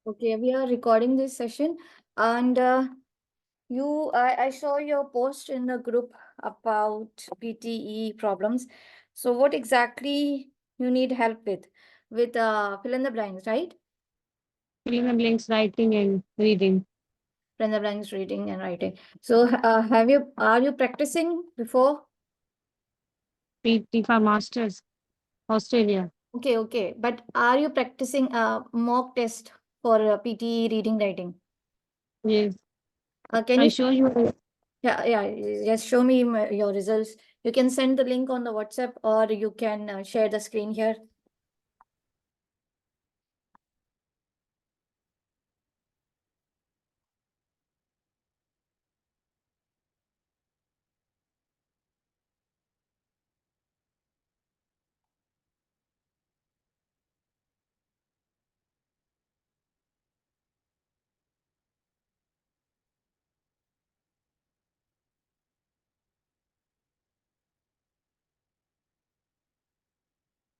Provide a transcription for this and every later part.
Okay, we are recording this session, and I saw your post in the group about PTE problems. So, what exactly you need help with? With fill in the blanks, right? Filling the blanks, writing and reading. Fill in the blanks, reading and writing. So, are you practicing before? PT for masters, Australia. Okay, okay. But are you practicing a mock test for PTE reading writing? Yes, Can I you show you. Yeah, yeah. Just show me your results. You can send the link on the WhatsApp, or you can share the screen here.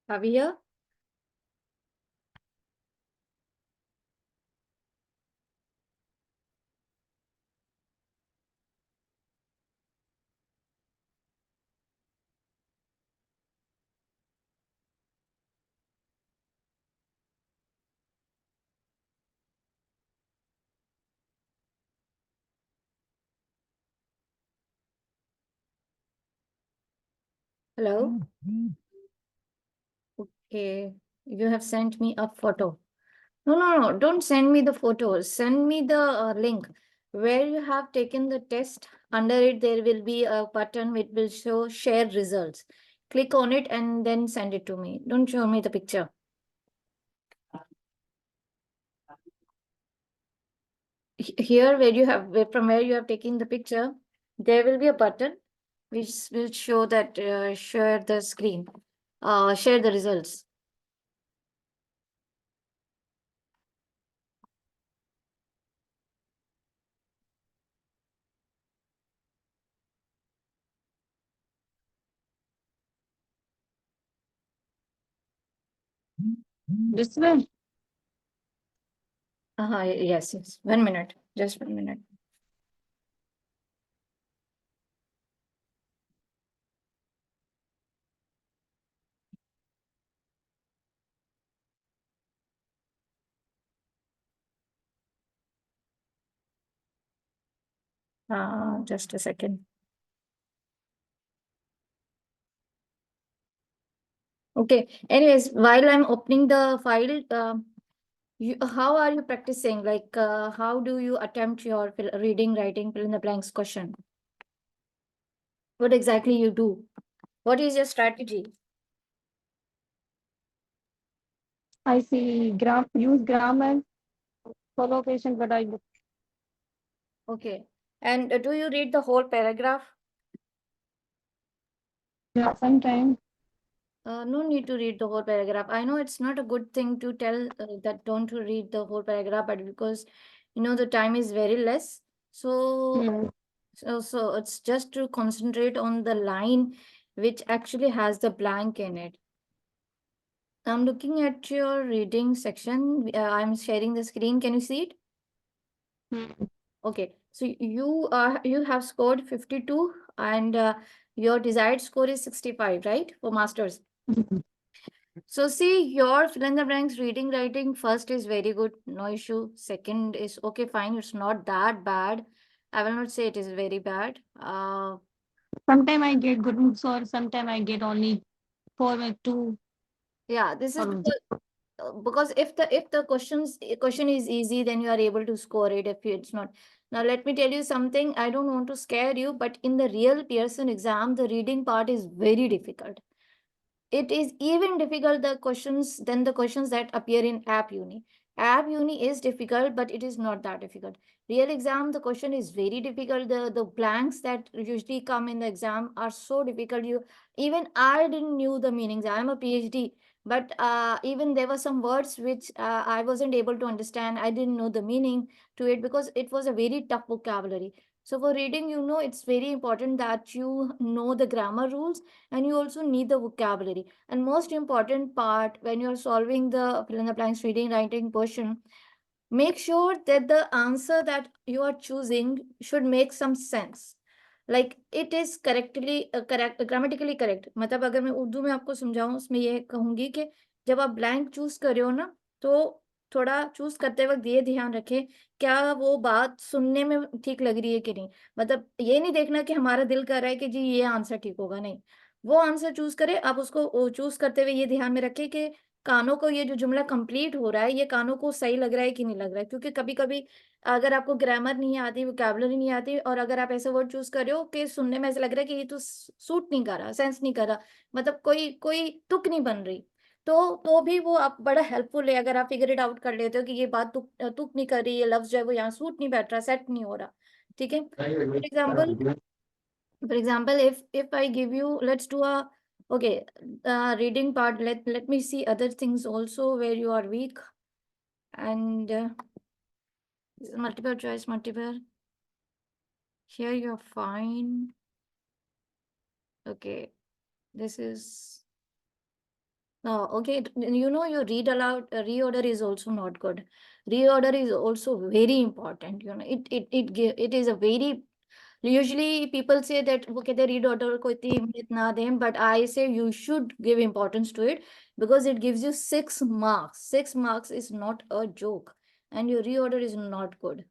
Are we here? Hello? Okay. You have sent me a photo. No, no, no. Don't send me the photos. Send me the link where you have taken the test. Under it, there will be a button which will show share results. Click on it and then send it to me. Don't show me the picture. Here, from where you have taken the picture, there will be a button which will show that share the screen, share the results. This way. Yes, yes. 1 minute. Just 1 minute. Just a second. Okay. Anyways, while I'm opening the file, how are you practicing? Like, how do you attempt your reading, writing, fill in the blanks question? What exactly you do? What is your strategy? I see use grammar, collocation, but I Okay. And do you read the whole paragraph? yeah, sometimes. No need to read the whole paragraph. I know it's not a good thing to tell that don't to read the whole paragraph, but because the time is very less, so Yeah. so it's just to concentrate on the line which actually has the blank in it. I'm looking at your reading section. I'm sharing the screen. Can you see it? Mm. Okay. So you have scored 52 and your desired score is 65, right? For masters. So see, your fill in the blanks reading, writing first is very good, no issue. Second is okay, fine. It's not that bad. I will not say it is very bad. Sometimes I get good marks, or sometimes I get only 4 or 2. Yeah, this is Or because if the question is easy, then you are able to score it. If it's not, now let me tell you something. I don't want to scare you, but in the real Pearson exam, the reading part is very difficult. It is even difficult the questions than the questions that appear in app uni. App uni is difficult, but it is not that difficult. Real exam, the question is very difficult. The blanks that usually come in the exam are so difficult. You Even I didn't knew the meanings. I am a PhD, but even there were some words which I wasn't able to understand. I didn't know the meaning to it because it was a very tough vocabulary. So for reading, it's very important that you know the grammar rules, and you also need the vocabulary. And most important part when you're solving the fill in the blanks reading writing portion, make sure that the answer that you are choosing should make some sense, like it is correct grammatically correct. मतलब अगर मैं उर्दू में आपको समझाऊं, उसमें ये कहूंगी कि जब आप ब्लैंक चूज कर रहे हो ना, तो थोड़ा चूज करते वक्त ये ध्यान रखें क्या वो बात सुनने में ठीक लग रही है कि नहीं। मतलब ये नहीं देखना कि हमारा दिल कर रहा है कि जी ये आंसर ठीक होगा, नहीं, वो आंसर चूज करें। आप उसको चूज करते हुए ये ध्यान में रखें कि कानों को ये जो जुमला कंप्लीट हो रहा है, ये कानों को सही लग रहा है कि नहीं लग रहा है। क्योंकि कभी कभी अगर आपको ग्रामर नहीं आती, वोकैबुलरी नहीं आती, और अगर आप ऐसा वर्ड चूज कर रहे हो कि सुनने में ऐसा लग रहा है कि ये तो सूट नहीं कर रहा, सेंस नहीं कर रहा, मतलब कोई कोई तुक नहीं बन रही, तो भी वो आप बड़ा हेल्पफुल है अगर आप फिगर इट आउट कर लेते हो कि ये बात तुक तुक नहीं कर रही, ये लफ्ज जो है वो यहाँ सूट नहीं बैठ रहा, सेट नहीं हो रहा। ठीक है, for example, if I give you, let's do a, okay, reading part. Let me see other things also where you are weak. And this is multiple choice, multiple. Here you're fine. Okay, this is, oh, okay. Your read aloud reorder is also not good. Reorder is also very important. It is a very, usually people say that वो कहते read order को इतनी अहमियत ना दें, but I say you should give importance to it because it gives you 6 marks. 6 marks is not a joke, and your reorder is not good.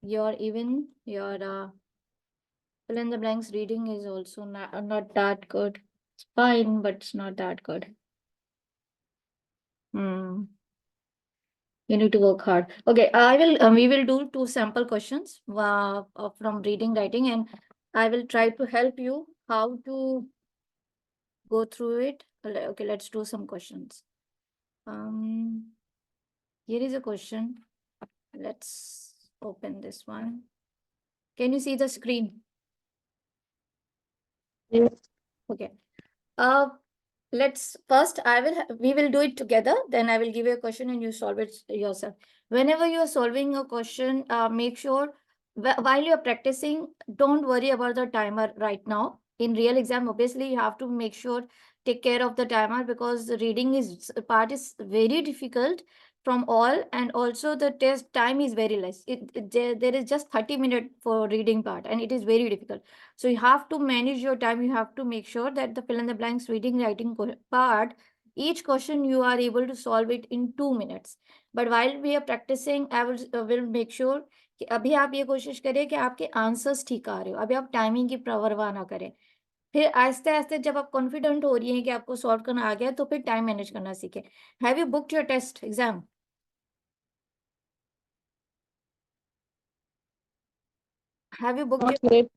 Your fill in the blanks reading is also not that good. It's fine, but it's not that good. Hmm. You need to work hard. Okay, we will do 2 sample questions from reading, writing, and I will try to help you how to go through it. Okay, let's do some questions. Here is a question. Let's open this one. Can you see the screen? Yes. Okay. Let's first we will do it together, then I will give you a question and you solve it yourself. Whenever you are solving a question, make sure while you are practicing, don't worry about the timer right now. In real exam, obviously you have to make sure take care of the timer because the reading is part is very difficult from all, and also the test time is very less. There is just 30 minutes for reading part and it is very difficult. So you have to manage your time. You have to make sure that the fill in the blanks reading writing part, each question you are able to solve it in 2 minutes. But while we are practicing, I will make sure कि अभी आप ये कोशिश करें कि आपके answers ठीक आ रहे हो। अभी आप टाइमिंग की परवाह ना करें। फिर आहिस्ते आहिस्ते जब आप कॉन्फिडेंट हो रही हैं कि आपको सॉल्व करना आ गया, तो फिर टाइम मैनेज करना सीखें। Have you booked your test exam? Have you booked? Not yet.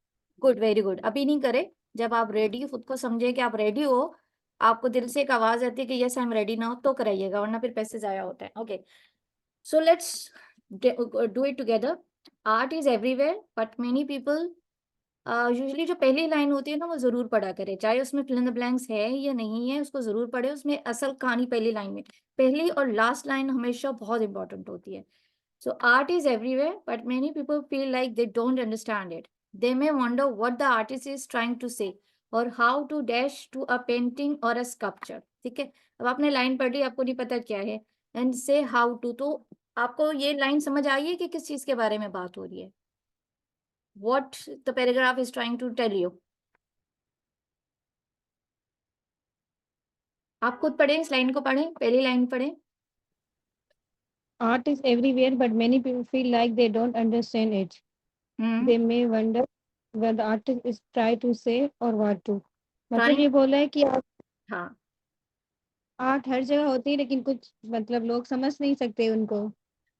Good, very good. अभी नहीं करे, जब आप रेडी खुद को समझे कि आप रेडी हो, आपको दिल से एक आवाज आती है कि yes I am ready now, तो कराइएगा, वरना फिर पैसे जाया होते हैं। Okay, so let's do it together. Art is everywhere but many people, usually जो पहली लाइन होती है ना, वो जरूर पढ़ा करे, चाहे उसमें फिल इन द ब्लैंक्स है या नहीं है, उसको जरूर पढ़े। उसमें असल कहानी पहली लाइन में, पहली और लास्ट लाइन हमेशा बहुत इंपॉर्टेंट होती है। So art is everywhere, but many people feel like they don't understand it. They may wonder what the artist is trying to say or how to dash to a painting or a sculpture. ठीक है, अब आपने line पढ़ ली, आपको नहीं पता क्या है, and say how to, तो आपको ये लाइन समझ आई है कि किस चीज के बारे में बात हो रही है? What the paragraph is trying to tell you. आप खुद पढ़ें, इस लाइन को पढ़ें, पहली लाइन पढ़ें। Art is everywhere, but many people feel like they don't understand it. They may wonder what the artist is trying to say or what to. मतलब Trying, ये बोला है कि हाँ आर्ट हर जगह होती है, लेकिन कुछ मतलब लोग समझ नहीं सकते उनको।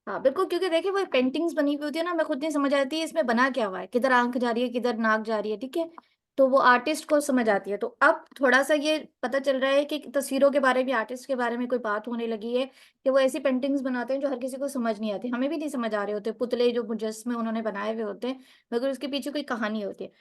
हाँ बिल्कुल, क्योंकि देखिए वो पेंटिंग्स बनी हुई होती है ना, मैं खुद नहीं समझ आती है इसमें बना क्या हुआ है, किधर आंख जा रही है, किधर नाक जा रही है। ठीक है, तो वो आर्टिस्ट को समझ आती है। तो अब थोड़ा सा ये पता चल रहा है कि तस्वीरों के बारे में, आर्टिस्ट के बारे में कोई बात होने लगी है कि वो ऐसी पेंटिंग्स बनाते हैं जो हर किसी को समझ नहीं आती, हमें भी नहीं समझ आ रहे होते, पुतले जो मुजस्मे उन्होंने बनाए हुए होते हैं, मगर उसके पीछे कोई कहानी होती है।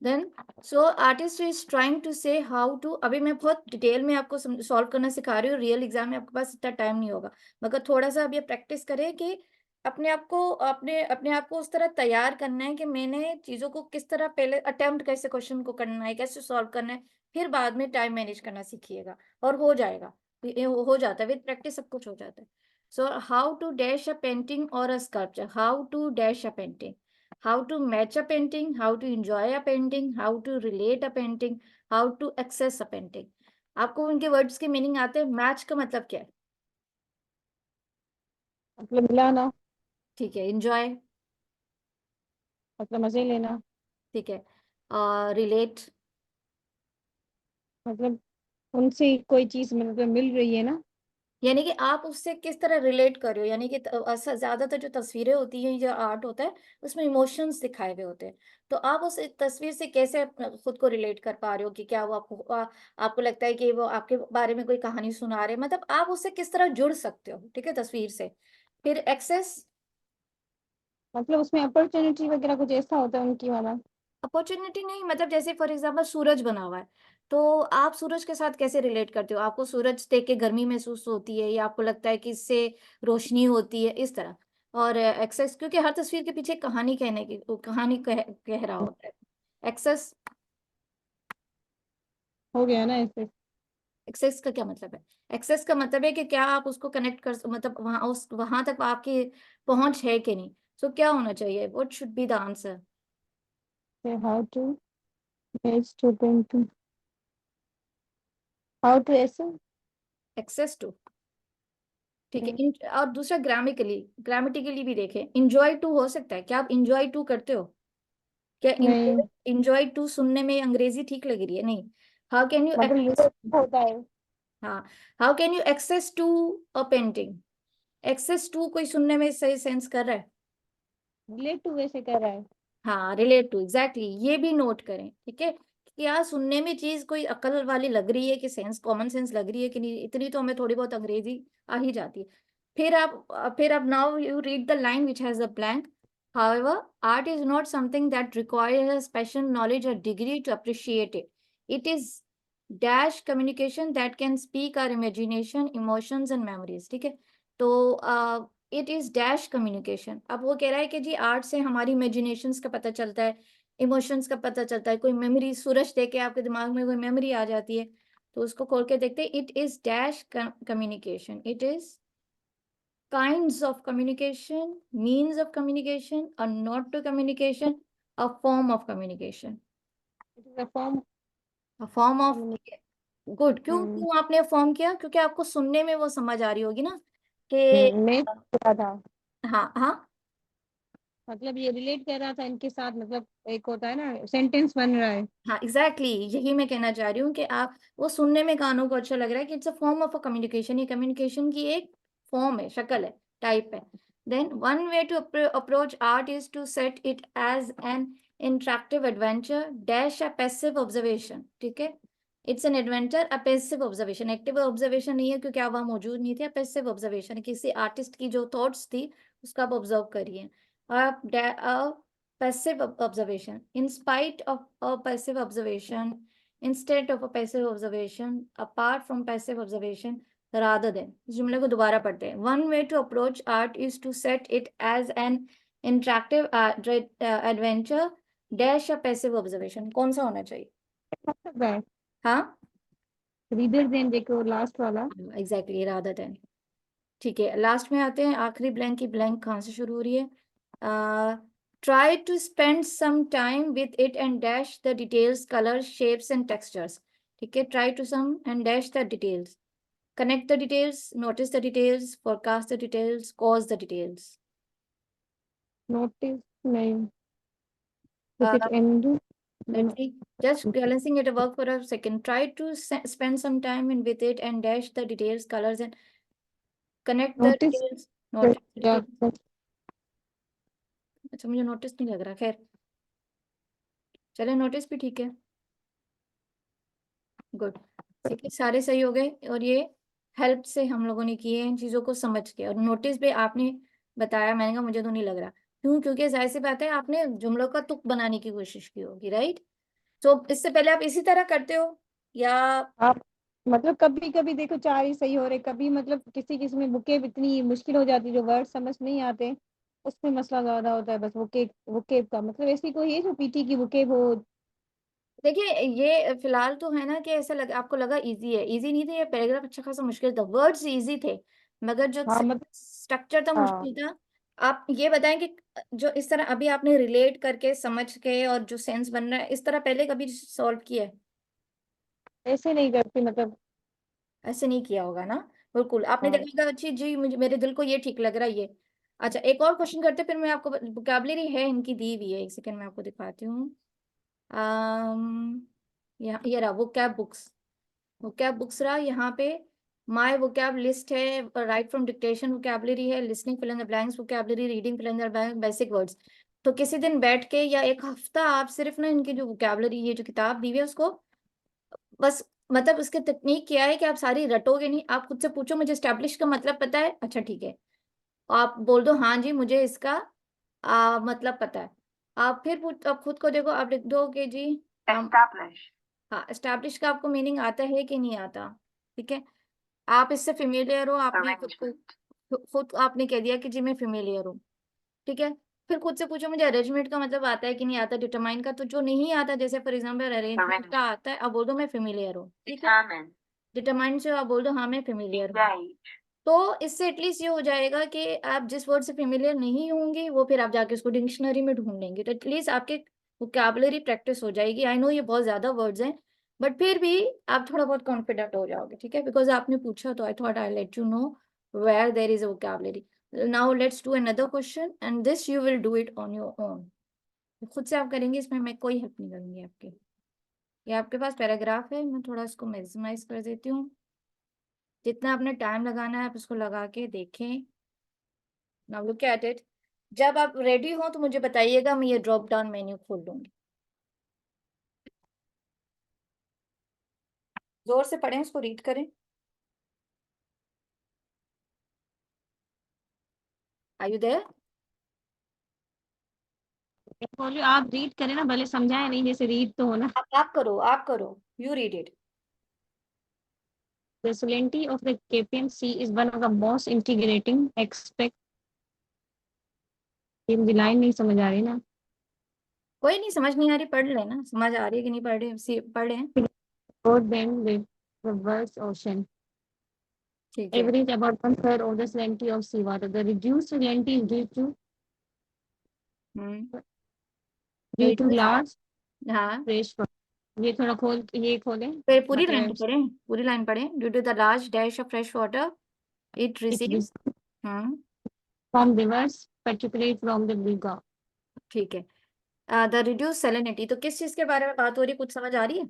Then so artist is trying to say how to, अभी मैं बहुत डिटेल में आपको सॉल्व करना सिखा रही हूँ, रियल एग्जाम में आपके पास इतना टाइम नहीं होगा, मगर थोड़ा सा अब ये प्रैक्टिस करें कि अपने आप को उस तरह तैयार करना है कि मैंने चीजों को किस तरह पहले अटेम्प्ट, कैसे क्वेश्चन को करना है, कैसे सॉल्व करना है, फिर बाद में टाइम मैनेज करना सीखिएगा और हो जाएगा। ये हो जाता है, विद प्रैक्टिस सब कुछ हो जाता है। So how to dash a painting or a sculpture? How to dash a painting? How to match a painting? How to enjoy a painting? How to relate a painting? How to access a painting? आपको उनके words के meaning आते हैं? Match का मतलब क्या है? मतलब मिलाना, ठीक है, enjoy, मतलब मजे लेना, ठीक है, रिलेट, मतलब उनसे कोई चीज मतलब मिल रही है ना। यानी कि आप उससे किस तरह रिलेट कर रहे हो, यानी कि ज्यादातर जो तस्वीरें होती हैं, जो आर्ट होता है, उसमें इमोशंस दिखाए हुए होते हैं। तो आप उस तस्वीर से कैसे खुद को रिलेट कर पा रहे हो, कि क्या वो आपको लगता है कि वो आपके बारे में कोई कहानी सुना रहे हैं, मतलब आप उससे किस तरह जुड़ सकते हो, ठीक है, तस्वीर से। फिर एक्सेस, मतलब उसमें अपॉर्चुनिटी वगैरह कुछ ऐसा होता है उनकी वाला। अपॉर्चुनिटी नहीं, मतलब जैसे फॉर एग्जांपल सूरज बना हुआ है, तो आप सूरज के साथ कैसे रिलेट करते हो? आपको सूरज देख के गर्मी महसूस होती है, या आपको लगता है कि इससे रोशनी होती है, इस तरह। और एक्सेस, क्योंकि हर तस्वीर के पीछे कहानी कहने की कहानी कह रहा होता है। एक्सेस, हो गया ना ऐसे। एक्सेस का क्या मतलब है? एक्सेस का मतलब है कि क्या आप उसको कनेक्ट कर, मतलब वहां तक आपकी पहुंच है कि नहीं। सो क्या होना चाहिए? What should be the answer? How to match to painting, how to ऐसे। एक्सेस टू, ठीक है। और दूसरा ग्रामिकली, ग्रामेटिकली भी देखें, इंजॉय टू हो सकता है। क्या आप इंजॉय टू करते हो? क्या नहीं, इंजॉय टू सुनने में अंग्रेजी ठीक लग रही है? नहीं। हाउ कैन यू मतलब ये होता है। हाँ, how can you access to a painting? Access to कोई सुनने में सही सेंस कर रहा है? रिलेट टू वैसे कर रहा है। हाँ, रिलेट टू, एग्जैक्टली, ये भी नोट करें, ठीक है। क्या सुनने में चीज कोई अकल वाली लग रही है, कि सेंस, कॉमन सेंस लग रही है कि नहीं, इतनी तो हमें थोड़ी बहुत अंग्रेजी आ ही जाती है। फिर आप now you read the line which has a blank. However, art is not something that requires a special knowledge or degree to appreciate it. It is dash communication that can speak our imagination, emotions and memories, ठीक है। तो it is dash communication. अब वो कह रहा है कि जी art से हमारी इमेजिनेशंस का पता चलता है, इमोशंस का पता चलता है, कोई मेमोरी, सूरज देख के आपके दिमाग में कोई मेमोरी आ जाती है, तो उसको खोल के देखते हैं। It is dash communication, it is kinds of communication, means of communication, a note to communication, a form of communication, it is a form. A form of. Good, क्यों क्यों आपने फॉर्म किया? क्योंकि आपको सुनने में वो समझ आ रही होगी ना कि मैं क्या था, हाँ हाँ मतलब ये रिलेट कर रहा था इनके साथ, मतलब एक होता है ना सेंटेंस बन रहा है। हाँ, एग्जैक्टली यही मैं कहना चाह रही हूँ कि आप वो सुनने में कानों को अच्छा लग रहा है कि it's a form of a communication, ये कम्युनिकेशन की एक फॉर्म है, शक्ल है, टाइप है। Then one way to approach art is to set it as an interactive adventure dash a passive observation, ठीक है। It's an adventure, a passive observation, active observation नहीं है क्योंकि आप वहाँ मौजूद नहीं थे। पैसिव ऑब्जर्वेशन किसी आर्टिस्ट की जो थॉट्स थी उसका आप ऑब्जर्व करिए। आप passive observation, in spite of a passive observation, instead of a passive observation, apart from passive observation, rather than। इस जुमले को दोबारा पढ़ते हैं। One way to approach art is to set it as an interactive adventure dash a passive observation। कौन सा होना चाहिए? मतलब हाँ, रीडर देन देखो लास्ट वाला। एग्जैक्टली, rather than, ठीक है। लास्ट में आते हैं, आखिरी ब्लैंक की, ब्लैंक कहाँ से शुरू हो रही है? Try to spend some time with it and dash the details, colours, shapes and textures, ठीक है। Try to sum and dash the details, connect the details, notice the details, forecast the details, cause the details. Notice नहीं, with uh, it and, let's see, just balancing it, work for a second. Try to spend some time in with it and dash the details, colors and connect the notice details, notice the या details। अच्छा, मुझे notice नहीं लग रहा, खैर चले, notice भी ठीक है। गुड, ठीक है, सारे सही हो गए। और ये हेल्प से हम लोगों ने किए इन चीजों को समझ के। और नोटिस भी आपने बताया, मैंने कहा मुझे तो नहीं लग रहा। क्यों? क्योंकि जाहिर सी बात है, आपने जुमलों का तुक बनाने की कोशिश की होगी, राइट। तो इससे पहले आप इसी तरह करते हो या? आप, मतलब कभी कभी देखो चार ही सही हो रहे, कभी मतलब किसी किसी में बुकेब इतनी मुश्किल हो जाती है, जो वर्ड समझ नहीं आते, उसमें मसला ज्यादा होता है। बस बुकेब, बुकेब का मतलब ऐसी कोई है जो पीटी की बुकेब हो। देखिए, ये फिलहाल तो है ना कि ऐसा लगा, आपको लगा इजी है, इजी नहीं थे, ये पैराग्राफ अच्छा खासा मुश्किल था, वर्ड्स इजी थे, मगर जो हाँ मतलब स्ट्रक्चर था हाँ, मुश्किल था। आप ये बताएं कि जो इस तरह अभी आपने रिलेट करके समझ के और जो सेंस बन रहा है, इस तरह पहले कभी सॉल्व किया है? ऐसे नहीं करती मतलब। ऐसे नहीं किया होगा ना। बिल्कुल आपने हाँ देखा अच्छी जी, मुझे मेरे दिल को ये ठीक लग रहा है ये। अच्छा एक और क्वेश्चन करते हैं, फिर मैं आपको वोकैबुलरी है इनकी दी हुई है, एक सेकंड में आपको दिखाती हूँ। यहाँ ये रहा वोकैब बुक्स रहा यहाँ पे। माय वोकैब लिस्ट है, राइट फ्रॉम डिक्टेशन वोकैबुलरी है, listening fill in the blanks vocabulary, reading fill in the blanks, basic words. तो किसी दिन बैठ के या एक हफ्ता आप सिर्फ ना इनकी जो वोकैबुलरी, ये जो किताब दी हुई है उसको बस, मतलब उसकी तकनीक क्या है कि आप सारी रटोगे नहीं, आप खुद से पूछो मुझे स्टैब्लिश का मतलब पता है, अच्छा ठीक है, आप बोल दो हाँ जी मुझे इसका मतलब पता है। आप फिर आप खुद को देखो, आप लिख दो कि जी हम, हाँ एस्टैब्लिश का आपको मीनिंग आता है कि नहीं आता। ठीक है, आप इससे फेमिलियर हो, आपने खुद को खुद आपने कह दिया कि जी मैं फेमिलियर हूँ। ठीक है, फिर खुद से पूछो मुझे अरेंजमेंट का मतलब आता है कि नहीं आता, डिटरमाइन का तो जो नहीं आता, जैसे फॉर एग्जांपल अरेंजमेंट का आता है, अब बोल दो मैं फेमिलियर हूँ। ठीक है, डिटरमाइन से आप बोल दो हाँ मैं फेमिलियर हूँ। तो इससे एटलीस्ट ये हो जाएगा कि आप जिस वर्ड से फेमिलियर नहीं होंगे वो फिर आप जाके उसको डिक्शनरी में ढूंढेंगे, तो एटलीस्ट आपके वोकैबुलरी प्रैक्टिस हो जाएगी। आई नो ये बहुत ज्यादा वर्ड्स हैं, बट फिर भी आप थोड़ा बहुत कॉन्फिडेंट हो जाओगे। ठीक है, बिकॉज आपने पूछा तो I thought I let you know where there is a vocabulary. Now let's do another question and this you will do it on your own. खुद से आप करेंगे, इसमें मैं कोई हेल्प नहीं करूंगी आपके। ये आपके पास पैराग्राफ है, मैं थोड़ा इसको मैक्सिमाइज कर देती हूँ। जितना आपने टाइम लगाना है आप इसको लगा के देखें। Now look at it. जब आप रेडी हो तो मुझे बताइएगा, मैं ये ड्रॉप डाउन मेन्यू खोल दूंगी। जोर से पढ़ें, इसको रीड करें। Are you there? बोलिए, आप रीड करें ना, भले समझाए नहीं, जैसे रीड तो होना। आप करो, you read it. The salinity of the Caspian Sea is one of the most integrating aspects। ये मुझे लाइन नहीं समझ आ रही ना। कोई नहीं, समझ नहीं आ रही पढ़ लेना, समझ आ रही है कि नहीं पढ़ रहे पढ़ रहे हैं। More than the world's ocean, ठीक है। average about one third of the salinity of seawater। The reduced salinity is hmm. due to large हाँ, fresh water। ये थोड़ा खोल, ये खोलें। फिर पूरी लाइन मतलब पढ़ें, पूरी लाइन पढ़ें। Due to the large dash of fresh water it it receives. is hmm. from rivers, particularly from the Blue Gulf। ठीक है, द रिड्यूस सेलेनिटी, तो किस चीज के बारे में बात हो रही है, कुछ समझ आ रही है?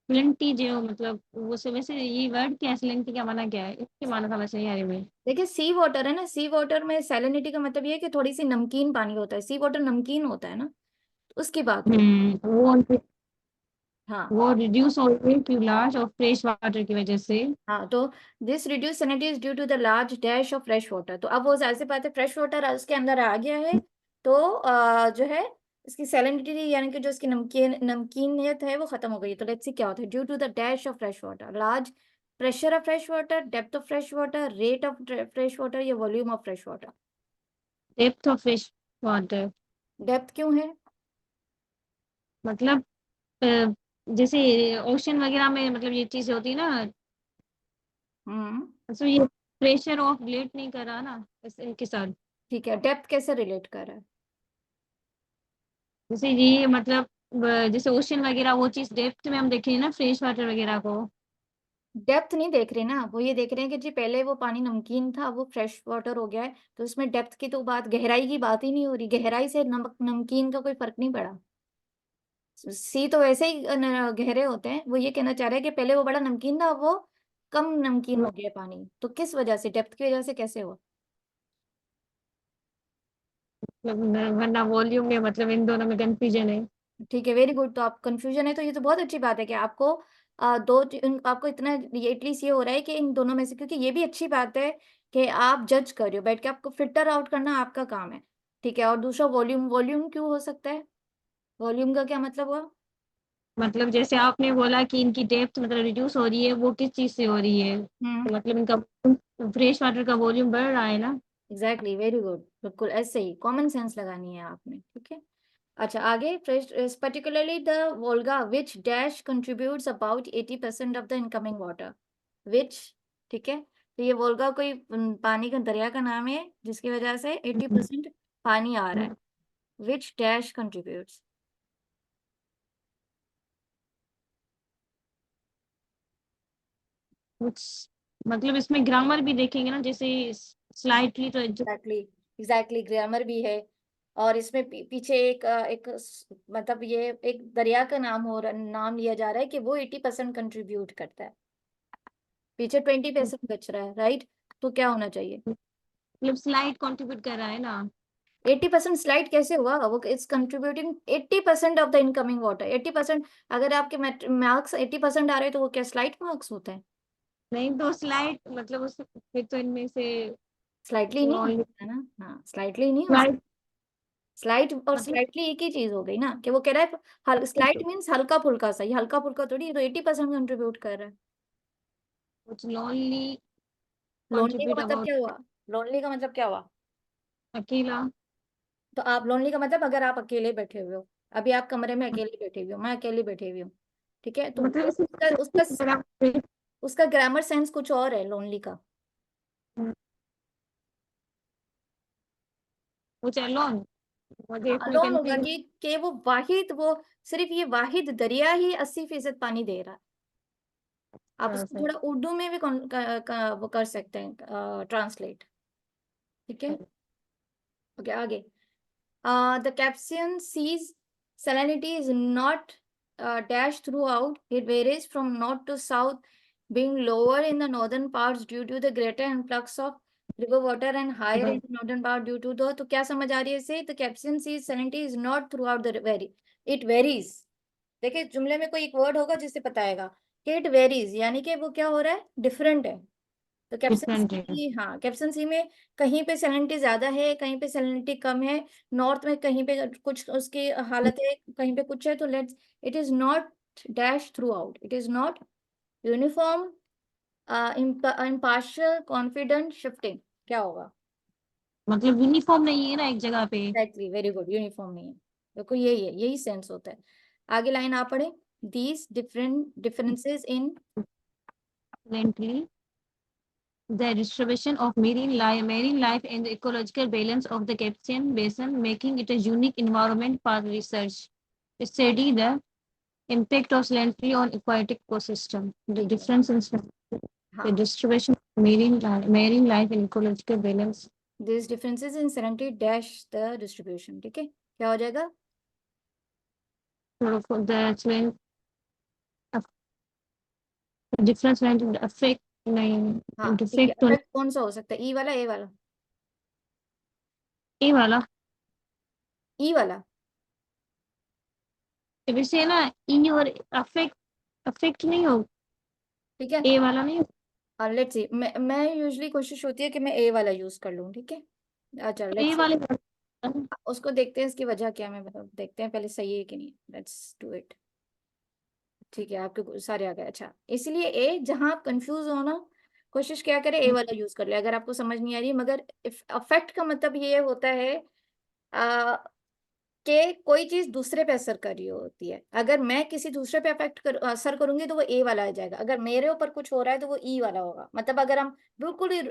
salinity जो मतलब वो से वैसे ये वर्ड क्या है, salinity का माना क्या है, इसके माना समझ नहीं आ रही मुझे। देखिए सी वाटर है ना, सी वाटर में सैलिनिटी का मतलब ये है कि थोड़ी सी नमकीन पानी होता है, सी वाटर नमकीन होता है ना, तो उसकी बात हो रही है। हाँ। वो रिड्यूस हो रही है टू लार्ज और फ्रेश वाटर की वजह से। हाँ तो this reduce salinity is due to the large dash of fresh water, तो अब वो जाहिर सी बात है फ्रेश वाटर उसके अंदर आ गया है, तो जो है इसकी सैलिनिटी यानी कि जो इसकी नमकीनियत है वो खत्म हो गई है। तो लेट्स सी क्या होता है, due to the dash of fresh water, large pressure of fresh water, depth of fresh water, rate of fresh water या volume of fresh water. Depth of fresh water depth क्यों है? मतलब अ, जैसे ocean वगैरह में मतलब ये चीज होती है ना, हम्म। तो ये प्रेशर ऑफ रिलेट नहीं कर रहा ना इसके साथ। ठीक है, डेप्थ कैसे रिलेट कर रहा है? जैसे ये मतलब जैसे ओशन वगैरह वो चीज डेप्थ में हम देखें ना फ्रेश वाटर वगैरह को। डेप्थ नहीं देख रहे ना, वो ये देख रहे हैं कि जी पहले वो पानी नमकीन था, वो फ्रेश वाटर हो गया है, तो उसमें डेप्थ की तो बात, गहराई की बात ही नहीं हो रही, गहराई से नमक नमकीन का कोई फर्क नहीं पड़ा। सी तो वैसे ही गहरे होते हैं, वो ये कहना चाह रहे हैं कि पहले वो बड़ा नमकीन था, अब वो कम नमकीन हो गया पानी, तो किस वजह से, डेप्थ की वजह से कैसे हुआ? मतलब वरना वॉल्यूम में मतलब इन दोनों में कंफ्यूजन है। ठीक है, वेरी गुड। तो आप कंफ्यूजन है तो ये तो बहुत अच्छी बात है कि आपको आपको इतना ये एटलीस्ट ये हो रहा है कि इन दोनों में से, क्योंकि ये भी अच्छी बात है कि आप जज कर रहे हो बैठ के, आपको फिल्टर आउट करना आपका काम है। ठीक है, और दूसरा वॉल्यूम, वॉल्यूम क्यों हो सकता है, वॉल्यूम का क्या मतलब हुआ? मतलब जैसे आपने बोला कि इनकी डेप्थ मतलब रिड्यूस हो रही है, वो किस चीज से हो रही है, हम्म। तो मतलब इनका फ्रेश वाटर का वॉल्यूम बढ़ रहा है ना। एग्जैक्टली, वेरी गुड, बिल्कुल ऐसे ही कॉमन सेंस लगानी है आपने। ठीक है, अच्छा आगे, fresh particularly the Volga which dash contributes about 80% of the incoming water, which. ठीक है, तो ये वोल्गा कोई पानी का दरिया का नाम है जिसकी वजह से 80% पानी आ रहा है। विच डैश कंट्रीब्यूट्स। कुछ मतलब इसमें ग्रामर भी देखेंगे ना, जैसे स्लाइटली तो एग्जैक्टली एग्जैक्टली ग्रामर भी है। और इसमें पीछे मतलब ये एक दरिया का नाम लिया जा रहा है कि वो 80% कंट्रीब्यूट करता है, पीछे 20% बच रहा है, राइट। तो क्या होना चाहिए? मतलब स्लाइट कंट्रीब्यूट कर रहा है ना। 80% स्लाइड कैसे हुआ? वो it's contributing 80% of the incoming water. 80%, अगर आपके मार्क्स 80% आ रहे हैं तो वो क्या स्लाइड मार्क्स होते हैं? नहीं तो स्लाइट मतलब उस फिर तो इनमें से स्लाइटली नहीं हो नॉन सकता ना, हाँ स्लाइटली नहीं हो सकता। स्लाइट स्लाइट और मतलब स्लाइटली एक ही चीज हो गई ना, कि वो कह रहा है स्लाइट मीन्स हल्का फुल्का सा, ये हल्का फुल्का थोड़ी, ये तो 80% कंट्रीब्यूट कर रहा है। कुछ नॉनली लोनली कंट्रीब्यूट का मतलब अबाउट क्या हुआ? लोनली का मतलब क्या हुआ? अकेला। तो आप लोनली का मतलब अगर आप अकेले बैठे हुए हो, अभी आप कमरे में अकेले बैठे हुए हो, मैं अकेले बैठे हुई हूँ, ठीक है, तो मतलब उसका उसका उसका ग्रामर सेंस कुछ और है लोनली का। कुछ अलोन मुझे इसमें अलोन होगा कंफ्यूज। कि वो सिर्फ ये वाहिद दरिया ही 80% पानी दे रहा है। आप उसको थोड़ा उर्दू में भी वो कर सकते हैं ट्रांसलेट, ठीक है। ओके आगे। The Caspian Sea's salinity is not dashed throughout. It varies from north to south, being lower in the northern parts due to the greater influx of river water and higher in the northern part due to the, तो क्या समझ आ रही है इसे? The Caspian Sea's salinity is not throughout the vary. It varies. देखिए जुमले में कोई एक वर्ड होगा जिससे बताएगा कि इट वेरीज, यानी कि वो क्या हो रहा है, डिफरेंट है। तो कैप्सन डिफरेंट है। सी, हाँ कैप्सन सी में कहीं पे सैलिनिटी ज्यादा है, कहीं पे सैलिनिटी कम है। नॉर्थ में कहीं पे कुछ उसकी हालत है, कहीं पे कुछ है। तो let's, it is not dash through out, it is not uniform, impartial, confident, shifting. क्या होगा? मतलब यूनिफॉर्म नहीं है ना एक जगह पे। एग्जैक्टली, वेरी गुड, यूनिफॉर्म नहीं है। देखो यही है, यही सेंस होता है। आगे लाइन आप पढ़े। These different differences in. Currently, the distribution of marine life and the ecological balance of the Caspian Basin, making it a unique environment for research. Study the impact of salinity on aquatic ecosystem. The ठीक है, difference in the हाँ। distribution of marine life and ecological balance. This differences in salinity dash the distribution, ठीक है, क्या हो जाएगा? Sort of the difference in the affect हाँ ठीक है, effect on इफेक्ट कौन सा हो सकता है? ई वाला, ए वाला? ये वाला। ई वाला। वैसे ना इन और अफेक्ट अफेक्ट नहीं हो। ठीक है, ए वाला नहीं। और लेट्स सी, मैं यूजुअली कोशिश होती है कि मैं ए वाला यूज कर लूँ, ठीक है। अच्छा ए लेट्स सी, वाले उसको देखते हैं इसकी वजह क्या है, मैं मतलब देखते हैं पहले सही है कि नहीं। Let's do it. ठीक है, आपके सारे आ गए। अच्छा, इसलिए ए, जहां आप कंफ्यूज हो ना, कोशिश क्या करें, ए वाला यूज कर ले अगर आपको समझ नहीं आ रही है। मगर अफेक्ट का मतलब ये होता है कि कोई चीज दूसरे पे असर कर रही होती है। अगर मैं किसी दूसरे पे असर करूंगी तो वो ए वाला आ जाएगा। अगर मेरे ऊपर कुछ हो रहा है तो वो ई वाला होगा। मतलब अगर हम बिल्कुल ही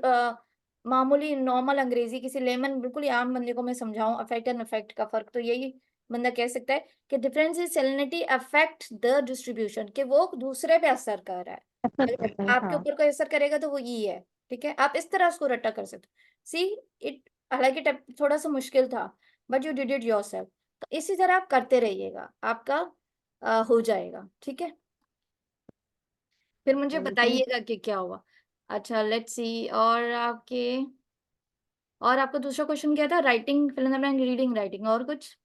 मामूली नॉर्मल अंग्रेजी किसी लेमन बिल्कुल ही आम बंदे को मैं समझाऊं अफेक्ट एंड इफेक्ट का फर्क, तो यही बंदा कह सकता है कि difference in salinity affect the distribution, कि वो दूसरे पे असर कर रहा है। असर अगर करता है आपके हाँ। ऊपर कोई असर करेगा तो वो ई है। ठीक है, आप इस तरह उसको रट्टा कर सकते हो। सी इट, हालांकि थोड़ा सा मुश्किल था, but you did it yourself. तो इसी तरह आप करते रहिएगा, आपका हो जाएगा, ठीक है। फिर मुझे बताइएगा कि क्या हुआ। अच्छा लेट्स सी, और आपका दूसरा क्वेश्चन क्या था? Writing, fill in the blank, reading, writing, और कुछ?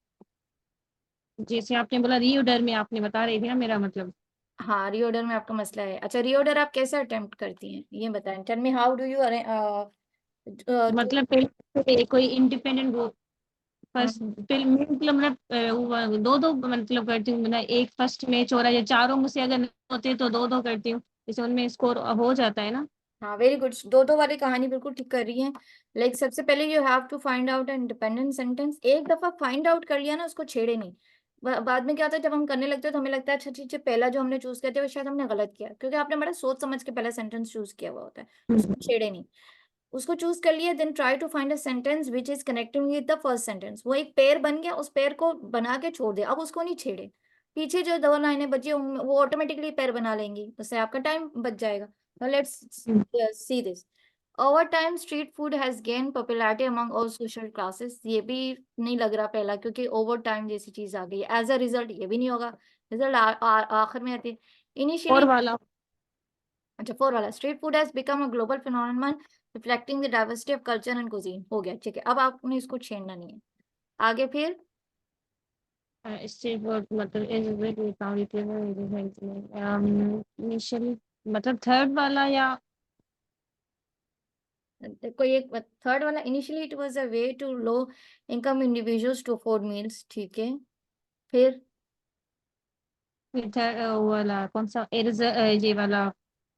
जैसे आपने बोला रीऑर्डर में आपने बता रही थी ना मेरा मतलब। हाँ, रीऑर्डर में आपका मसला है। अच्छा, रीऑर्डर आप कैसे अटेम्प्ट करती हैं ये बताएं। Tell me how do you do. मतलब पहले कोई इंडिपेंडेंट ग्रुप फर्स्ट फिल्म मतलब दो दो मतलब करती हूँ। मतलब एक फर्स्ट मैच हो रहा है या चारों मुझसे अगर नहीं होते तो दो दो करती हूँ, जैसे उनमें स्कोर हो जाता है ना। हाँ वेरी गुड, दो दो वाली कहानी बिल्कुल ठीक कर रही है। लाइक सबसे पहले you have to find out an independent sentence. एक दफा फाइंड आउट कर लिया ना, उसको छेड़े नहीं। बाद में क्या होता है, जब हम करने लगते हैं तो हमें लगता है अच्छा ठीक है, पहला जो हमने चूज किया था वो शायद हमने गलत किया, क्योंकि आपने बड़ा सोच समझ के पहला सेंटेंस चूज किया हुआ होता है, उसको छेड़े नहीं। उसको चूज कर लिया, then try to find a sentence which is connecting with the first sentence. वो एक पेयर बन गया, उस पेयर को बना के छोड़ दिया, अब उसको नहीं छेड़े। पीछे जो दो लाइनें बची वो ऑटोमेटिकली पेयर बना लेंगी, उससे आपका टाइम बच जाएगा। Let's see this. Over time street food has gain popularity among all social classes. ये भी नहीं लग रहा पहला, क्योंकि ओवर टाइम जैसी चीज आ गई है। एज अ रिजल्ट ये भी नहीं होगा, रिजल्ट आखिर में आती है। और इनिशियली, वाला अच्छा फोर वाला, street food has become a global phenomenon reflecting the diversity of culture and cuisine. हो गया, ठीक है, अब आपने इसको छेड़ना नहीं है। आगे फिर स्ट्रीट फूड मतलब इज वेरी इनिशियली मतलब थर्ड वाला या कोई एक थर्ड वाला, initially it was a way to low income individuals to afford meals, ठीक है। फिर फिर थर्ड वाला कौन सा ये वाला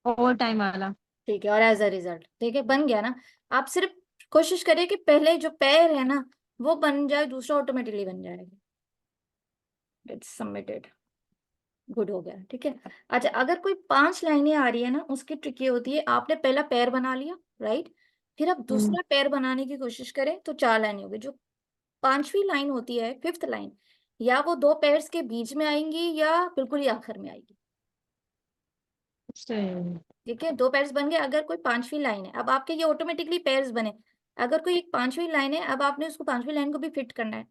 ओवर टाइम वाला। ठीक है, और एज अ रिजल्ट, ठीक है, बन गया ना। आप सिर्फ कोशिश करिए कि पहले जो पैर है ना वो बन जाए, दूसरा ऑटोमेटिकली बन जाएगा। इट्स सबमिटेड, गुड हो गया, ठीक है। अच्छा, अगर कोई 5 लाइनें आ रही है ना, उसकी ट्रिक ये होती है, आपने पहला पैर बना लिया, राइट, फिर आप दूसरा पैर बनाने की कोशिश करें तो 4 लाइनें होगी। जो 5वीं लाइन होती है, फिफ्थ लाइन, या वो दो पेयर्स के बीच में आएंगी या बिल्कुल ही आखिर में आएगी। सही। ठीक है, दो पेयर्स बन गए अगर कोई 5वीं लाइन है। अब आपके ये ऑटोमेटिकली पेयर्स बने। अगर कोई एक 5वीं लाइन है, अब आपने उसको 5वीं लाइन को भी फिट करना है,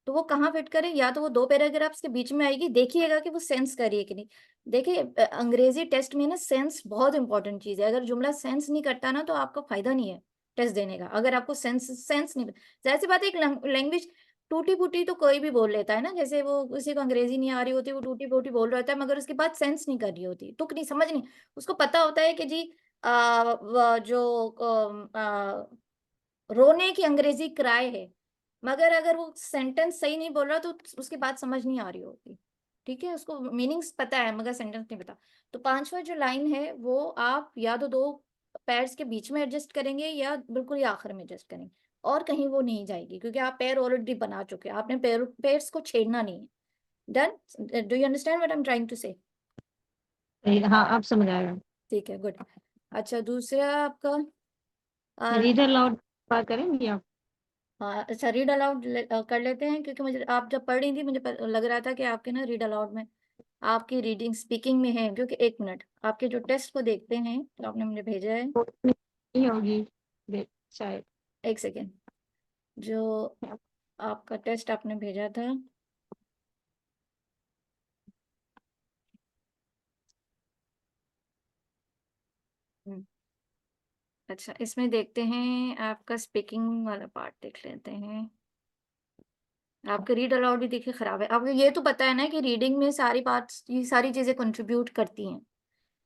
तो वो कहाँ फिट करें, या तो वो दो पैराग्राफ्स के बीच में आएगी, देखिएगा कि वो सेंस करिए कि नहीं। देखिए अंग्रेजी टेस्ट में ना सेंस बहुत इंपॉर्टेंट चीज है। अगर जुमला सेंस नहीं करता ना तो आपका फायदा नहीं है टेस्ट देने का। अगर आपको सेंस सेंस नहीं, जाहिर सी बात है, एक लैंग्वेज टूटी फूटी तो कोई भी बोल लेता है ना, जैसे वो किसी को अंग्रेजी नहीं आ रही होती, वो टूटी फूटी बोल रहा होता है, मगर उसके बाद सेंस नहीं कर रही होती, तुक नहीं, समझ नहीं। उसको पता होता है कि जी जो रोने की अंग्रेजी क्राई है, मगर अगर वो सेंटेंस सही नहीं बोल रहा तो उसकी बात समझ नहीं आ रही होती। ठीक है, उसको मीनिंग्स पता है मगर सेंटेंस नहीं पता। तो 5वां जो लाइन है वो आप या तो दो पैर्स के बीच में एडजस्ट करेंगे या बिल्कुल ही आखिर में एडजस्ट करेंगे, और कहीं वो नहीं जाएगी, क्योंकि आप पैर ऑलरेडी बना चुके हैं, आपने पैर्स को छेड़ना नहीं है। Done? Do you understand what I am trying to say? हाँ अब समझ आएगा। ठीक है, गुड। अच्छा, दूसरा आपका रीडर लाउड बात करेंगे आप। हाँ, अच्छा, रीड अलाउड कर लेते हैं, क्योंकि मुझे आप जब पढ़ रही थी मुझे लग रहा था कि आपके ना रीड अलाउड में आपकी रीडिंग स्पीकिंग में है। क्योंकि एक मिनट, आपके जो टेस्ट को देखते हैं तो आपने मुझे भेजा है, नहीं होगी शायद। एक सेकेंड, जो आपका टेस्ट आपने भेजा था, हम्म, अच्छा इसमें देखते हैं, आपका स्पीकिंग वाला पार्ट देख लेते हैं। आपका रीड अलाउड भी देखिए खराब है। आपको ये तो पता है ना कि रीडिंग में सारी बात, ये सारी चीजें कंट्रीब्यूट करती हैं,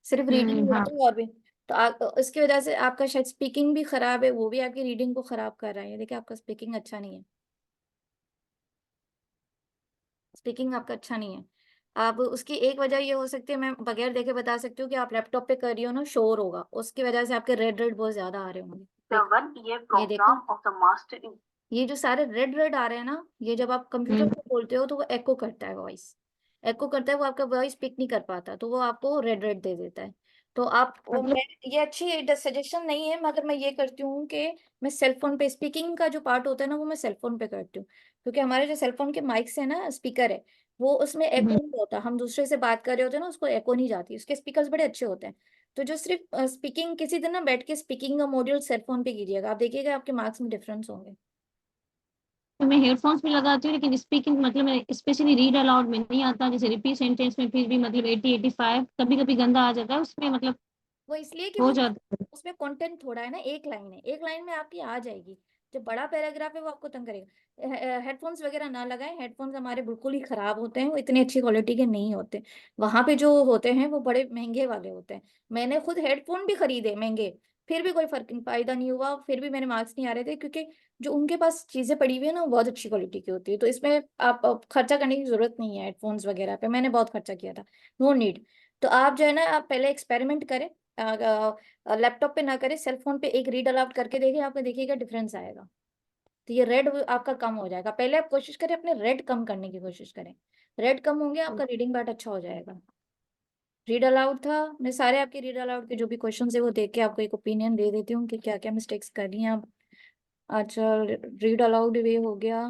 सिर्फ रीडिंग हाँ नहीं और भी। तो इसकी वजह से आपका शायद स्पीकिंग भी खराब है, वो भी आपकी रीडिंग को खराब कर रहा है। देखिए आपका स्पीकिंग अच्छा नहीं है, स्पीकिंग आपका अच्छा नहीं है। आप उसकी एक वजह ये हो सकती है, मैं बगैर देखे बता सकती हूँ, कि आप लैपटॉप पे कर रही हो ना, शोर होगा, उसकी वजह से आपके रेड रेड बहुत ज्यादा आ रहे होंगे। ये देखो, ये जो सारे रेड रेड आ रहे हैं ना, ये जब आप कंप्यूटर पे बोलते हो तो वो एको करता है वॉइस, एको करता है, वो आपका वॉइस पिक नहीं कर पाता, तो वो आपको रेड रेड दे देता है। तो आप मतलब मैं, ये अच्छी सजेशन नहीं है, मगर मैं ये करती हूँ कि मैं सेलफोन पे स्पीकिंग का जो पार्ट होता है ना वो मैं सेलफोन पे करती हूँ, क्योंकि हमारे जो सेलफोन के माइक्स है ना, स्पीकर है, वो उसमें एको नहीं होता। हम दूसरे से बात कर रहे होते हैं ना, उसको एको नहीं जाती, उसके स्पीकर्स बड़े अच्छे होते हैं। तो जो सिर्फ स्पीकिंग, किसी दिन ना बैठ के स्पीकिंग का मॉड्यूल सेलफोन पे कीजिएगा, आप देखिएगा आपके मार्क्स में डिफरेंस होंगे। मैं हेडफोन्स भी लगाती हूँ लेकिन स्पीकिंग मतलब मैं स्पेशली रीड अलाउड में नहीं आता, जैसे रिपीट सेंटेंस में फिर भी मतलब 80 85 कभी कभी गंदा आ जाता है उसमें मतलब वो इसलिए कि हो वो जाता है। उसमें कंटेंट थोड़ा है ना, एक लाइन है, एक लाइन में आपकी आ जाएगी। जो बड़ा पैराग्राफ है वो आपको तंग करेगा। हेडफोन्स वगैरह ना लगाएं, हेडफोन्स हमारे बिल्कुल ही खराब होते हैं, वो इतनी अच्छी क्वालिटी के नहीं होते। वहां पे जो होते हैं वो बड़े महंगे वाले होते हैं। मैंने खुद हेडफोन भी खरीदे महंगे, फिर भी कोई फर्क फायदा नहीं हुआ, फिर भी मेरे मार्क्स नहीं आ रहे थे, क्योंकि जो उनके पास चीजें पड़ी हुई है ना वो बहुत अच्छी क्वालिटी की होती है। तो इसमें आप खर्चा करने की जरूरत नहीं है हेडफोन्स वगैरह पे, मैंने बहुत खर्चा किया था, नो नीड। तो आप जो है ना, आप पहले एक्सपेरिमेंट करें, लैपटॉप पे ना करें, सेल फोन पे एक रीड अलाउट करके देखिए, आपको देखिएगा डिफरेंस आएगा। तो ये रेड आपका कम हो जाएगा। पहले आप कोशिश करें अपने रेड कम करने की कोशिश करें, रेड कम होंगे आपका रीडिंग पार्ट अच्छा हो जाएगा। रीड अलाउड था, मैं सारे आपके रीड अलाउड के जो भी क्वेश्चन है वो देख के आपको एक ओपिनियन दे देती हूँ कि क्या क्या मिस्टेक्स कर रही हैं आप। अच्छा, रीड अलाउड वे हो गया।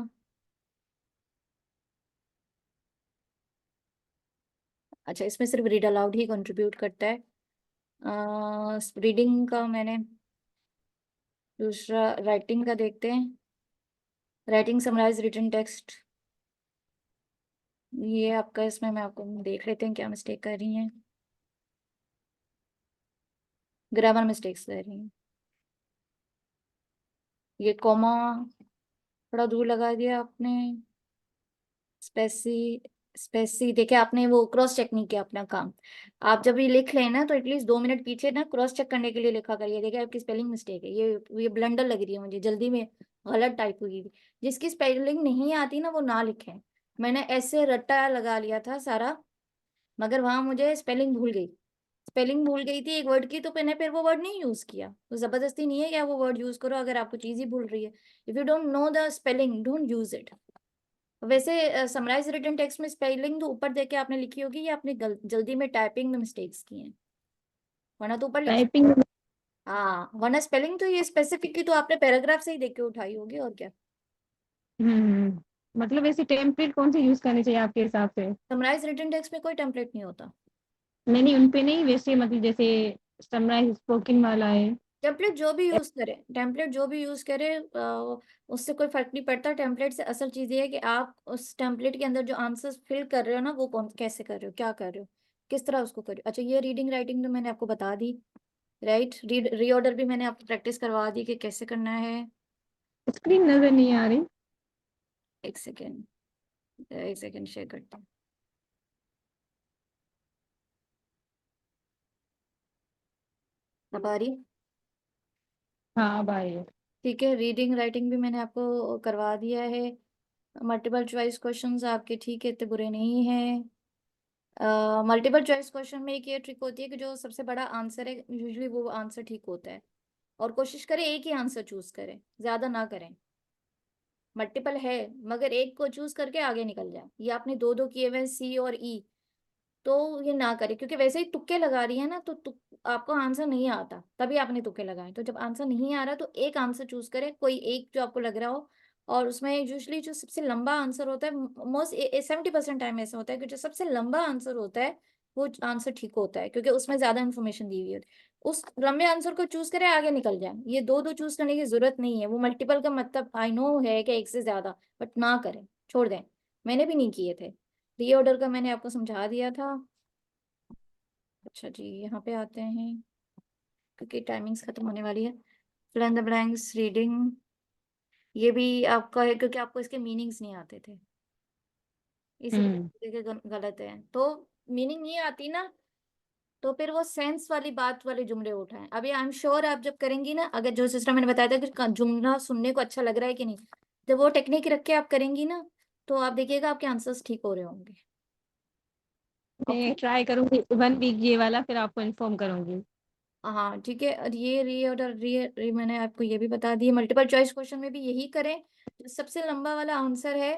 अच्छा, इसमें सिर्फ रीड अलाउड ही कंट्रीब्यूट करता है। रीडिंग का मैंने, दूसरा राइटिंग का देखते हैं। राइटिंग समराइज रिटन टेक्स्ट, ये आपका, इसमें मैं आपको देख लेते हैं क्या मिस्टेक कर रही हैं। ग्रामर मिस्टेक्स कर रही हैं। ये कॉमा थोड़ा दूर लगा दिया आपने। स्पेसी स्पेसी देखिए, आपने वो क्रॉस चेक नहीं किया अपना काम। आप जब ये लिख लें ना तो एटलीस्ट 2 मिनट पीछे ना क्रॉस चेक करने के लिए लिखा करिए। देखिए आपकी स्पेलिंग मिस्टेक है, ये ब्लंडर लग रही है मुझे, जल्दी में गलत टाइप हुई थी। जिसकी स्पेलिंग नहीं आती ना वो ना लिखे। मैंने ऐसे रट्टा लगा लिया था सारा, मगर वहां मुझे स्पेलिंग भूल गई थी एक वर्ड की, तो मैंने फिर वो वर्ड नहीं यूज किया। तो जबरदस्ती नहीं है कि आप वो वर्ड यूज करो अगर आपको चीज ही भूल रही है। If you don't know the spelling don't use it. वैसे समराइज रिटन टेक्स्ट में स्पेलिंग तो ऊपर देके आपने लिखी होगी, या आपने जल्दी में टाइपिंग में मिस्टेक्स की हैं, वरना तो ऊपर लिखी। टाइपिंग। हाँ, वरना स्पेलिंग तो ये स्पेसिफिक की तो आपने पैराग्राफ से ही देख के उठाई होगी, और क्या। मतलब ऐसी टेम्पलेट कौन सी यूज करनी चाहिए आपके हिसाब से? समराइज रिटन टेक्स्ट में कोई टेम्पलेट नहीं होता। नहीं नहीं, उन पे नहीं, वैसे मतलब जैसे समराइज स्पोकन वाला है। टेम्पलेट जो भी यूज करे, टेम्पलेट जो भी यूज करे, उससे कोई फर्क नहीं पड़ता। टेम्पलेट से असल चीज ये है कि आप उस टेम्पलेट के अंदर जो आंसर्स फिल कर रहे हो ना, वो कौन कैसे कर रहे हो, क्या कर रहे हो, किस तरह उसको कर रहे हो। अच्छा, ये रीडिंग राइटिंग तो मैंने आपको बता दी। राइट, रीऑर्डर भी मैंने आपको प्रैक्टिस करवा दी कि कैसे करना है। स्क्रीन नजर नहीं आ रही। एक सेकेंड, एक सेकेंड शेयर करते हैं। अब आ रही? हाँ भाई। ठीक है, रीडिंग राइटिंग भी मैंने आपको करवा दिया है। मल्टीपल चॉइस क्वेश्चंस आपके ठीक है, इतने बुरे नहीं हैं। मल्टीपल चॉइस क्वेश्चन में एक ये ट्रिक होती है कि जो सबसे बड़ा आंसर है यूजुअली वो आंसर ठीक होता है। और कोशिश करें एक ही आंसर चूज करें, ज्यादा ना करें। मल्टीपल है मगर एक को चूज करके आगे निकल जाए। ये आपने दो दो किए हुए सी और ई, तो ये ना करें, क्योंकि वैसे ही तुक्के लगा रही है ना, तो आपको आंसर नहीं आता, तभी आपने तुक्के लगाए। तो जब आंसर नहीं आ रहा तो एक आंसर चूज करें, कोई एक जो आपको लग रहा हो। और उसमें यूजली जो सबसे लंबा आंसर होता है, मोस्ट 70% टाइम ऐसा होता है कि जो सबसे लंबा आंसर होता है वो आंसर ठीक होता है, क्योंकि उसमें ज्यादा इन्फॉर्मेशन दी हुई होती है। उस लंबे आंसर को चूज करें, आगे निकल जाए। ये दो दो चूज करने की जरूरत नहीं है। वो मल्टीपल का मतलब आई नो है कि एक से ज्यादा, बट ना करें, छोड़ दें। मैंने भी नहीं किए थे। रीऑर्डर का मैंने आपको समझा दिया था। अच्छा जी, यहाँ पे आते हैं क्योंकि टाइमिंग्स खत्म होने वाली है। Fill in the blanks reading, ये भी आपका है क्योंकि आपको इसके मीनिंग्स नहीं आते थे, हम्म इसीलिए गलत है। तो मीनिंग नहीं आती ना, तो फिर वो सेंस वाली बात वाले जुमले उठाएं। अभी आई एम श्योर आप जब करेंगी ना, अगर जो सिस्टम मैंने बताया था कि जुमला सुनने को अच्छा लग रहा है कि नहीं, जब वो टेक्निक रख के आप करेंगी ना, तो आप देखिएगा आपके आंसर्स ठीक हो रहे होंगे। ओके। मैं ट्राई करूंगी 1 वीक ये वाला, फिर आपको इन्फॉर्म करूंगी। हाँ ठीक है, और ये मैंने आपको ये भी बता दी। मल्टीपल चॉइस क्वेश्चन में भी यही करें। जो सबसे लंबा वाला आंसर है,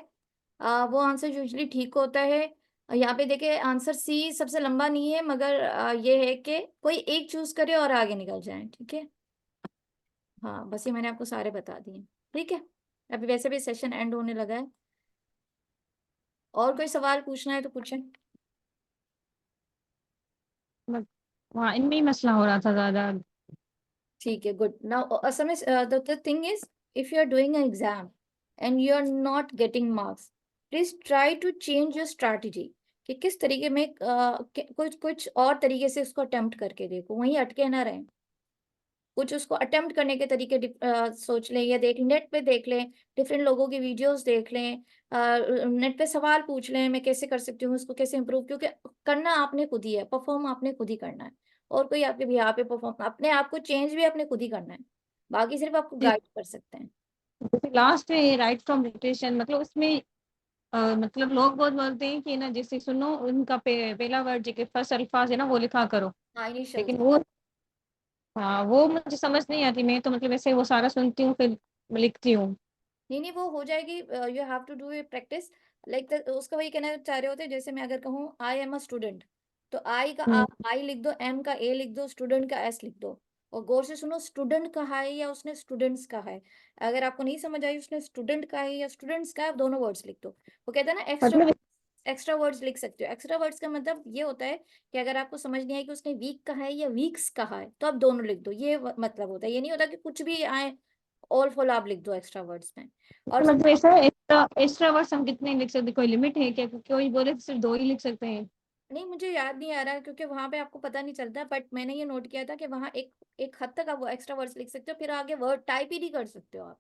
वो आंसर यूजली ठीक होता है। यहाँ पे देखिए आंसर सी सबसे लंबा नहीं है, मगर ये है कि कोई एक चूज करे और आगे निकल जाए। ठीक है, हाँ बस ये मैंने आपको सारे बता दिए। ठीक है, अभी वैसे भी सेशन एंड होने लगा है। और कोई सवाल पूछना है तो पूछें। मत- हाँ, इनमें ही मसला हो रहा था ज्यादा। ठीक है, गुड। नाउ असल में the thing is, if you are doing an exam and you are not getting marks, please try to change your strategy. कि किस तरीके में कुछ कुछ और तरीके से उसको अटेम्प्ट करके देखो, वहीं अटके ना रहें। कुछ उसको अटेम्प्ट करने के तरीके सोच लें, या नेट पे देख लें, डिफरेंट लोगों की वीडियोस देख लें, नेट पे सवाल पूछ लें मैं कैसे कर सकती हूँ, उसको कैसे इम्प्रूव। क्योंकि करना आपने खुद ही है, परफॉर्म आपने खुद ही करना है। और कोई आपके भी यहाँ पे परफॉर्म, अपने आप को चेंज भी आपने खुद ही करना है। बाकी सिर्फ आपको गाइड कर सकते हैं। जैसे लास्ट में राइट फ्रॉम डिक्टेशन, मतलब उसमें मतलब लोग बहुत बोलते हैं कि ना, जैसे सुनो उनका पहला वर्ड जो कि फर्स्ट अल्फाज है ना वो लिखा करो। हाँ, इनिशियल। लेकिन वो, हाँ वो मुझे समझ नहीं आती। मैं तो मतलब ऐसे वो सारा सुनती हूँ फिर लिखती हूँ। नहीं नहीं, वो हो जाएगी। You have to do a practice. लाइक उसका वही कहना चाह रहे होते, जैसे मैं अगर कहूँ आई एम अ स्टूडेंट, तो आई का हम्म, आप आई लिख दो, एम का ए लिख दो, स्टूडेंट का एस लिख दो, और गौर से सुनो स्टूडेंट कहा है या उसने स्टूडेंट्स कहा है। अगर आपको नहीं समझ आई उसने स्टूडेंट कहा है या स्टूडेंट्स का है, आप दोनों वर्ड्स लिख दो। वो कहते हैं ना एक्स्ट्रा मतलब एक्स्ट्रा वर्ड्स लिख सकते हो। एक्स्ट्रा वर्ड्स का मतलब ये होता है कि अगर आपको समझ नहीं आया कि उसने वीक कहा है या वीक्स कहा है, तो आप दोनों लिख दो, ये मतलब होता है। ये नहीं होता कि कुछ भी आए ऑल फॉल आप लिख दो एक्स्ट्रा वर्ड्स में। और मतलब ऐसा एक्स्ट्रा एक्स्ट्रा वर्ड्स हम कितने लिख सकते, कोई लिमिट है क्या? कोई बोले तो सिर्फ 2 ही लिख सकते हैं। नहीं, मुझे याद नहीं आ रहा है क्योंकि वहां पे आपको पता नहीं चलता, बट मैंने ये नोट किया था कि वहां एक हद तक आप वो एक्स्ट्रा वर्ड्स लिख सकते हो, फिर आगे वर्ड टाइप ही नहीं कर सकते हो आप।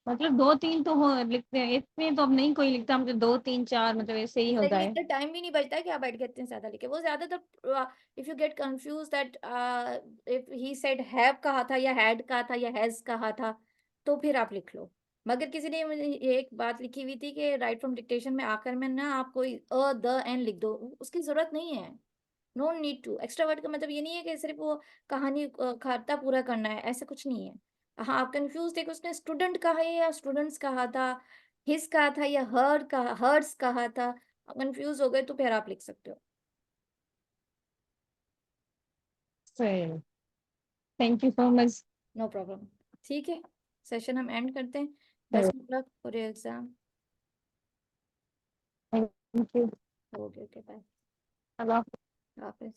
मतलब 2-3 तो हो लिखते हैं, इतने तो अब नहीं कोई लिखता, मतलब 2-3-4 मतलब ऐसे ही होता एग्जैक्टली, है। इतना टाइम भी नहीं बचता है कि आप बैठ के इतने ज्यादा लिखे। वो ज्यादातर if you get confuse that if he said have कहा था या हैड कहा था या हैज कहा था, तो फिर आप लिख लो। मगर किसी ने मुझे ये एक बात लिखी हुई थी कि राइट फ्रॉम डिक्टेशन में आकर में ना आप कोई अ द एन लिख दो, उसकी जरूरत नहीं है। No need to. एक्स्ट्रावर्ट का मतलब ये नहीं है कि सिर्फ वो कहानी खाता पूरा करना है, ऐसा कुछ नहीं है। हाँ, आप कंफ्यूज थे कि उसने स्टूडेंट कहा है या स्टूडेंट्स कहा था, हिज कहा था या हर कहा हर्स कहा था, कंफ्यूज हो गए तो फिर आप लिख सकते हो। सही। Thank you so much. No problem. ठीक है, सेशन हम एंड करते हैं। Best of luck for your exam. Thank you. Okay okay, bye. अल्लाह। हाफिज।